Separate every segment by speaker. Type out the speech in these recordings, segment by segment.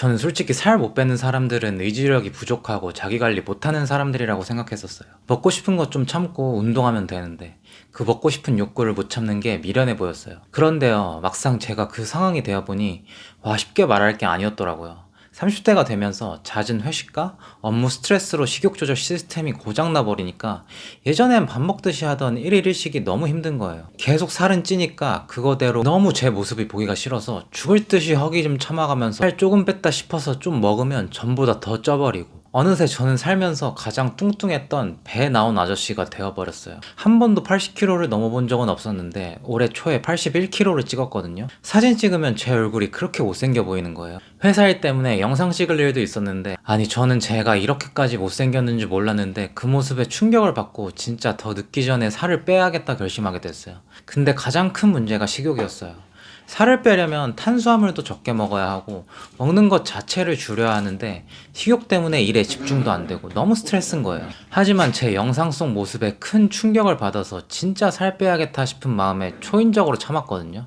Speaker 1: 저는 솔직히 살 못 빼는 사람들은 의지력이 부족하고 자기 관리 못하는 사람들이라고 생각했었어요. 먹고 싶은 거 좀 참고 운동하면 되는데 그 먹고 싶은 욕구를 못 참는 게 미련해 보였어요. 그런데요, 막상 제가 그 상황이 되어 보니 와, 쉽게 말할 게 아니었더라고요. 30대가 되면서 잦은 회식과 업무 스트레스로 식욕 조절 시스템이 고장나 버리니까 예전엔 밥 먹듯이 하던 1일 1식이 너무 힘든 거예요. 계속 살은 찌니까 그거대로 너무 제 모습이 보기가 싫어서 죽을 듯이 허기 좀 참아가면서 살 조금 뺐다 싶어서 좀 먹으면 전보다 더 쪄버리고, 어느새 저는 살면서 가장 뚱뚱했던 배 나온 아저씨가 되어버렸어요. 한 번도 80kg를 넘어본 적은 없었는데 올해 초에 81kg를 찍었거든요. 사진 찍으면 제 얼굴이 그렇게 못생겨 보이는 거예요. 회사 일 때문에 영상 찍을 일도 있었는데, 아니 저는 제가 이렇게까지 못생겼는지 몰랐는데 그 모습에 충격을 받고 진짜 더 늙기 전에 살을 빼야겠다 결심하게 됐어요. 근데 가장 큰 문제가 식욕이었어요. 살을 빼려면 탄수화물도 적게 먹어야 하고 먹는 것 자체를 줄여야 하는데 식욕 때문에 일에 집중도 안 되고 너무 스트레스인 거예요. 하지만 제 영상 속 모습에 큰 충격을 받아서 진짜 살 빼야겠다 싶은 마음에 초인적으로 참았거든요.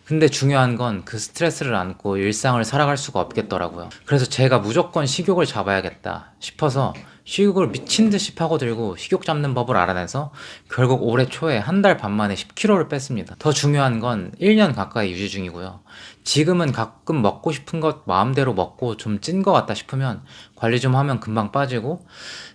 Speaker 1: 근데 중요한 건 그 스트레스를 안고 일상을 살아갈 수가 없겠더라고요. 그래서 제가 무조건 식욕을 잡아야겠다 싶어서 식욕을 미친 듯이 파고들고 식욕 잡는 법을 알아내서 결국 올해 초에 한 달 반 만에 10kg를 뺐습니다. 더 중요한 건 1년 가까이 유지 중이고요. 지금은 가끔 먹고 싶은 것 마음대로 먹고 좀 찐 것 같다 싶으면 관리 좀 하면 금방 빠지고,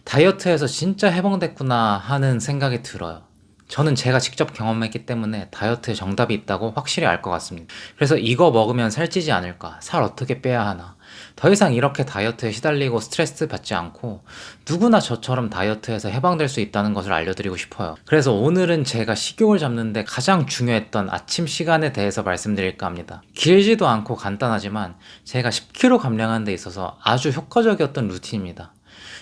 Speaker 1: 다이어트에서 진짜 해방됐구나 하는 생각이 들어요. 저는 제가 직접 경험했기 때문에 다이어트에 정답이 있다고 확실히 알 것 같습니다. 그래서 이거 먹으면 살찌지 않을까? 살 어떻게 빼야 하나? 더 이상 이렇게 다이어트에 시달리고 스트레스 받지 않고 누구나 저처럼 다이어트에서 해방될 수 있다는 것을 알려드리고 싶어요. 그래서 오늘은 제가 식욕을 잡는데 가장 중요했던 아침 시간에 대해서 말씀드릴까 합니다. 길지도 않고 간단하지만 제가 10kg 감량하는 데 있어서 아주 효과적이었던 루틴입니다.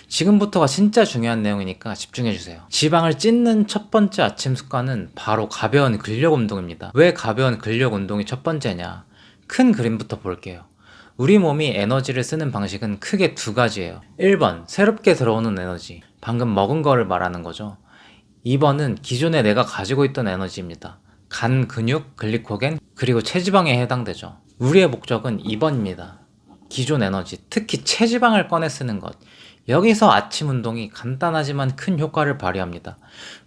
Speaker 1: 지금부터가 진짜 중요한 내용이니까 집중해주세요. 지방을 찢는 첫 번째 아침 습관은 바로 가벼운 근력 운동입니다. 왜 가벼운 근력 운동이 첫 번째냐? 큰 그림부터 볼게요. 우리 몸이 에너지를 쓰는 방식은 크게 두 가지예요. 1번, 새롭게 들어오는 에너지. 방금 먹은 거를 말하는 거죠. 2번은 기존에 내가 가지고 있던 에너지입니다. 간, 근육, 글리코겐, 그리고 체지방에 해당되죠. 우리의 목적은 2번입니다. 기존 에너지, 특히 체지방을 꺼내 쓰는 것. 여기서 아침 운동이 간단하지만 큰 효과를 발휘합니다.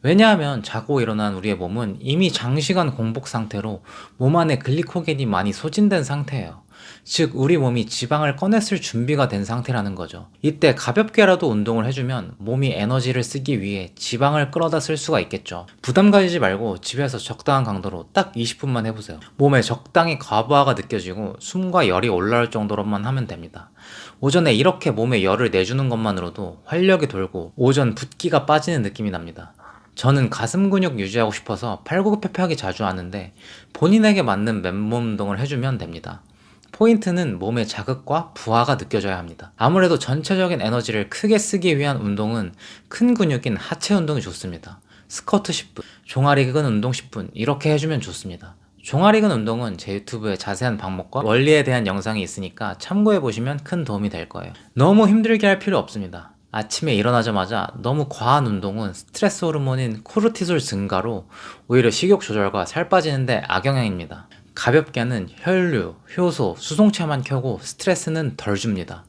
Speaker 1: 왜냐하면 자고 일어난 우리의 몸은 이미 장시간 공복 상태로 몸 안에 글리코겐이 많이 소진된 상태예요. 즉 우리 몸이 지방을 꺼냈을 준비가 된 상태라는 거죠. 이때 가볍게라도 운동을 해주면 몸이 에너지를 쓰기 위해 지방을 끌어다 쓸 수가 있겠죠. 부담 가지지 말고 집에서 적당한 강도로 딱 20분만 해보세요. 몸에 적당히 과부하가 느껴지고 숨과 열이 올라올 정도로만 하면 됩니다. 오전에 이렇게 몸에 열을 내주는 것만으로도 활력이 돌고 오전 붓기가 빠지는 느낌이 납니다. 저는 가슴 근육 유지하고 싶어서 팔굽혀펴기 자주 하는데 본인에게 맞는 맨몸 운동을 해주면 됩니다. 포인트는 몸의 자극과 부하가 느껴져야 합니다. 아무래도 전체적인 에너지를 크게 쓰기 위한 운동은 큰 근육인 하체 운동이 좋습니다. 스쿼트 10분, 종아리 근 운동 10분 이렇게 해주면 좋습니다. 종아리 근 운동은 제 유튜브에 자세한 방법과 원리에 대한 영상이 있으니까 참고해보시면 큰 도움이 될 거예요. 너무 힘들게 할 필요 없습니다. 아침에 일어나자마자 너무 과한 운동은 스트레스 호르몬인 코르티솔 증가로 오히려 식욕 조절과 살 빠지는데 악영향입니다. 가볍게 하는 혈류, 효소, 수송체만 켜고 스트레스는 덜 줍니다.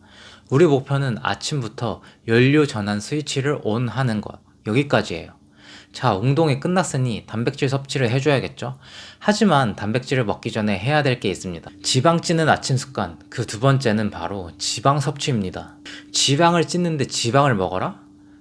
Speaker 1: 우리 목표는 아침부터 연료 전환 스위치를 ON 하는 것, 여기까지예요. 자, 운동이 끝났으니 단백질 섭취를 해줘야겠죠? 하지만 단백질을 먹기 전에 해야 될 게 있습니다. 지방 찌는 아침 습관, 그 두 번째는 바로 지방 섭취입니다. 지방을 찢는데 지방을 먹어라?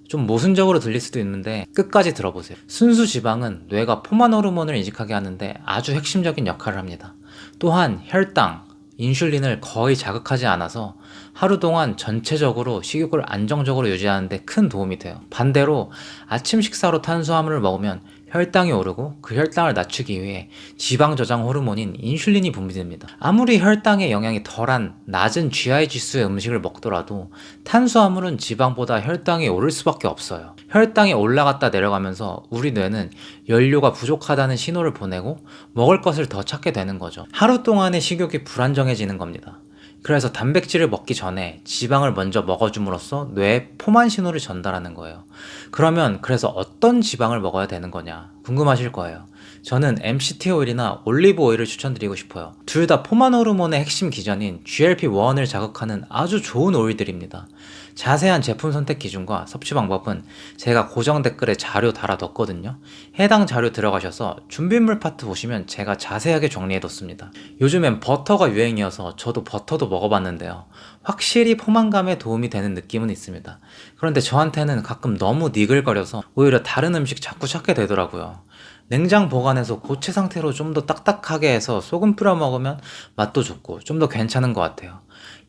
Speaker 1: 좀 모순적으로 들릴 수도 있는데 끝까지 들어보세요. 순수 지방은 뇌가 포만 호르몬을 인식하게 하는데 아주 핵심적인 역할을 합니다. 또한 혈당, 인슐린을 거의 자극하지 않아서 하루 동안 전체적으로 식욕을 안정적으로 유지하는 데 큰 도움이 돼요. 반대로 아침 식사로 탄수화물을 먹으면 혈당이 오르고 그 혈당을 낮추기 위해 지방 저장 호르몬인 인슐린이 분비됩니다. 아무리 혈당의 영향이 덜한 낮은 GI 지수의 음식을 먹더라도 탄수화물은 지방보다 혈당이 오를 수밖에 없어요. 혈당이 올라갔다 내려가면서 우리 뇌는 연료가 부족하다는 신호를 보내고 먹을 것을 더 찾게 되는 거죠. 하루 동안의 식욕이 불안정해지는 겁니다. 그래서 단백질을 먹기 전에 지방을 먼저 먹어줌으로써 뇌에 포만 신호를 전달하는 거예요. 그러면 그래서 어떤 지방을 먹어야 되는 거냐 궁금하실 거예요. 저는 MCT 오일이나 올리브 오일을 추천드리고 싶어요. 둘 다 포만 호르몬의 핵심 기전인 GLP-1을 자극하는 아주 좋은 오일들입니다. 자세한 제품 선택 기준과 섭취 방법은 제가 고정 댓글에 자료 달아뒀거든요. 해당 자료 들어가셔서 준비물 파트 보시면 제가 자세하게 정리해뒀습니다. 요즘엔 버터가 유행이어서 저도 버터도 먹어봤는데요. 확실히 포만감에 도움이 되는 느낌은 있습니다. 그런데 저한테는 가끔 너무 니글거려서 오히려 다른 음식 자꾸 찾게 되더라고요. 냉장 보관해서 고체 상태로 좀 더 딱딱하게 해서 소금 뿌려 먹으면 맛도 좋고 좀 더 괜찮은 것 같아요.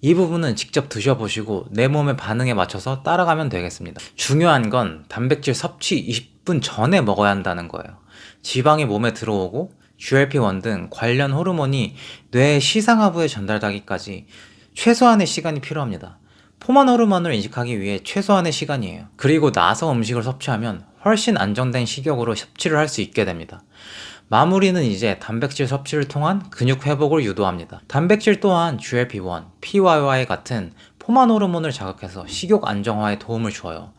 Speaker 1: 이 부분은 직접 드셔보시고 내 몸의 반응에 맞춰서 따라가면 되겠습니다. 중요한 건 단백질 섭취 20분 전에 먹어야 한다는 거예요. 지방이 몸에 들어오고 GLP-1 등 관련 호르몬이 뇌의 시상하부에 전달되기까지 최소한의 시간이 필요합니다. 포만 호르몬을 인식하기 위해 최소한의 시간이에요. 그리고 나서 음식을 섭취하면 훨씬 안정된 식욕으로 섭취를 할 수 있게 됩니다. 마무리는 이제 단백질 섭취를 통한 근육 회복을 유도합니다. 단백질 또한 GLP-1, PYY 같은 포만 호르몬을 자극해서 식욕 안정화에 도움을 줘요.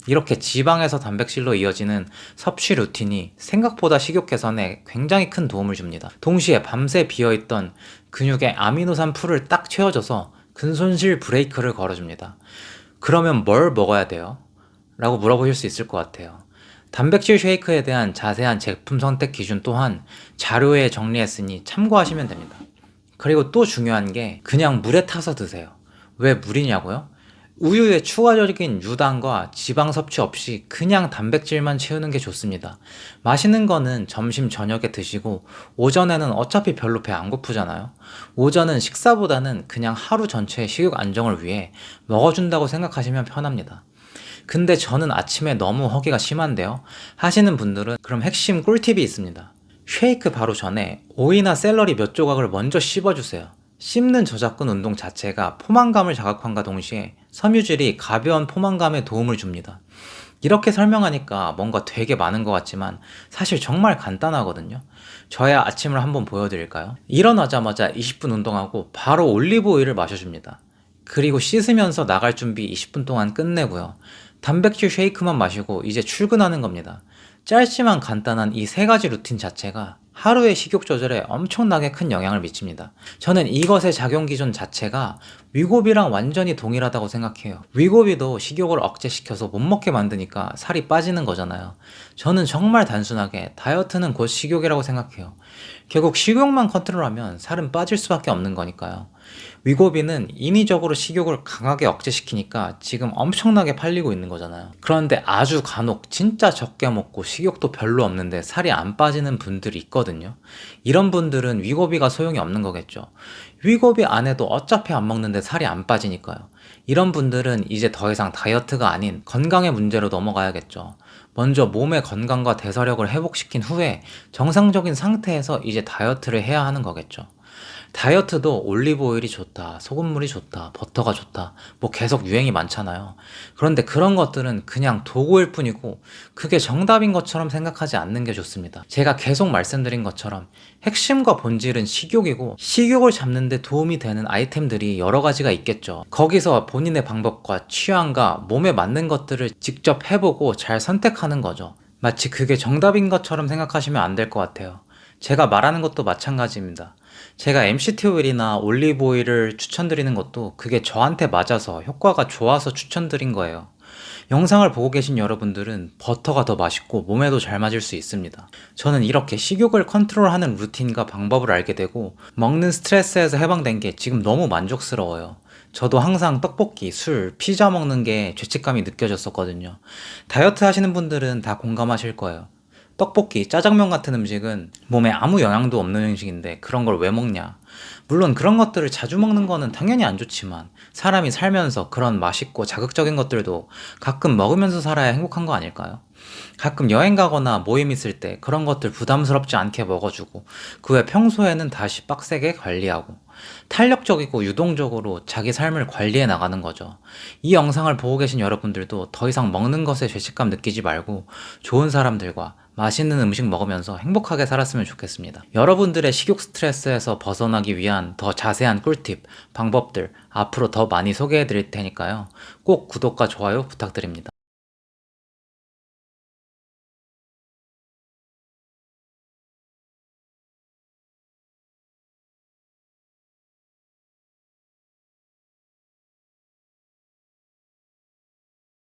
Speaker 1: 이렇게 지방에서 단백질로 이어지는 섭취 루틴이 생각보다 식욕 개선에 굉장히 큰 도움을 줍니다. 동시에 밤새 비어있던 근육의 아미노산 풀을 딱 채워줘서 근손실 브레이크를 걸어줍니다. 그러면 뭘 먹어야 돼요? 라고 물어보실 수 있을 것 같아요. 단백질 쉐이크에 대한 자세한 제품 선택 기준 또한 자료에 정리했으니 참고하시면 됩니다. 그리고 또 중요한 게 그냥 물에 타서 드세요. 왜 물이냐고요? 우유에 추가적인 유당과 지방 섭취 없이 그냥 단백질만 채우는 게 좋습니다. 맛있는 거는 점심 저녁에 드시고 오전에는 어차피 별로 배 안 고프잖아요. 오전은 식사보다는 그냥 하루 전체의 식욕 안정을 위해 먹어준다고 생각하시면 편합니다. 근데 저는 아침에 너무 허기가 심한데요 하시는 분들은 그럼 핵심 꿀팁이 있습니다. 쉐이크 바로 전에 오이나 샐러리 몇 조각을 먼저 씹어주세요. 씹는 저작근 운동 자체가 포만감을 자극함과 동시에 섬유질이 가벼운 포만감에 도움을 줍니다. 이렇게 설명하니까 뭔가 되게 많은 것 같지만 사실 정말 간단하거든요. 저의 아침을 한번 보여드릴까요? 일어나자마자 20분 운동하고 바로 올리브 오일을 마셔줍니다. 그리고 씻으면서 나갈 준비 20분 동안 끝내고요. 단백질 쉐이크만 마시고 이제 출근하는 겁니다. 짧지만 간단한 이 세 가지 루틴 자체가 하루의 식욕 조절에 엄청나게 큰 영향을 미칩니다. 저는 이것의 작용 기준 자체가 위고비랑 완전히 동일하다고 생각해요. 위고비도 식욕을 억제시켜서 못 먹게 만드니까 살이 빠지는 거잖아요. 저는 정말 단순하게 다이어트는 곧 식욕이라고 생각해요. 결국 식욕만 컨트롤하면 살은 빠질 수밖에 없는 거니까요. 위고비는 인위적으로 식욕을 강하게 억제시키니까 지금 엄청나게 팔리고 있는 거잖아요. 그런데 아주 간혹 진짜 적게 먹고 식욕도 별로 없는데 살이 안 빠지는 분들이 있거든요. 이런 분들은 위고비가 소용이 없는 거겠죠. 위고비 안 해도 어차피 안 먹는데 살이 안 빠지니까요. 이런 분들은 이제 더 이상 다이어트가 아닌 건강의 문제로 넘어가야겠죠. 먼저 몸의 건강과 대사력을 회복시킨 후에 정상적인 상태에서 이제 다이어트를 해야 하는 거겠죠. 다이어트도 올리브 오일이 좋다, 소금물이 좋다, 버터가 좋다, 뭐 계속 유행이 많잖아요. 그런데 그런 것들은 그냥 도구일 뿐이고 그게 정답인 것처럼 생각하지 않는 게 좋습니다. 제가 계속 말씀드린 것처럼 핵심과 본질은 식욕이고 식욕을 잡는 데 도움이 되는 아이템들이 여러 가지가 있겠죠. 거기서 본인의 방법과 취향과 몸에 맞는 것들을 직접 해보고 잘 선택하는 거죠. 마치 그게 정답인 것처럼 생각하시면 안 될 것 같아요. 제가 말하는 것도 마찬가지입니다. 제가 MCT 오일이나 올리브 오일을 추천드리는 것도 그게 저한테 맞아서 효과가 좋아서 추천드린 거예요. 영상을 보고 계신 여러분들은 버터가 더 맛있고 몸에도 잘 맞을 수 있습니다. 저는 이렇게 식욕을 컨트롤하는 루틴과 방법을 알게 되고 먹는 스트레스에서 해방된 게 지금 너무 만족스러워요. 저도 항상 떡볶이, 술, 피자 먹는 게 죄책감이 느껴졌었거든요. 다이어트 하시는 분들은 다 공감하실 거예요. 떡볶이, 짜장면 같은 음식은 몸에 아무 영향도 없는 음식인데 그런 걸 왜 먹냐. 물론 그런 것들을 자주 먹는 거는 당연히 안 좋지만 사람이 살면서 그런 맛있고 자극적인 것들도 가끔 먹으면서 살아야 행복한 거 아닐까요? 가끔 여행 가거나 모임 있을 때 그런 것들 부담스럽지 않게 먹어주고 그 외 평소에는 다시 빡세게 관리하고 탄력적이고 유동적으로 자기 삶을 관리해 나가는 거죠. 이 영상을 보고 계신 여러분들도 더 이상 먹는 것에 죄책감 느끼지 말고 좋은 사람들과 맛있는 음식 먹으면서 행복하게 살았으면 좋겠습니다. 여러분들의 식욕 스트레스에서 벗어나기 위한 더 자세한 꿀팁, 방법들 앞으로 더 많이 소개해 드릴 테니까요. 꼭 구독과 좋아요 부탁드립니다.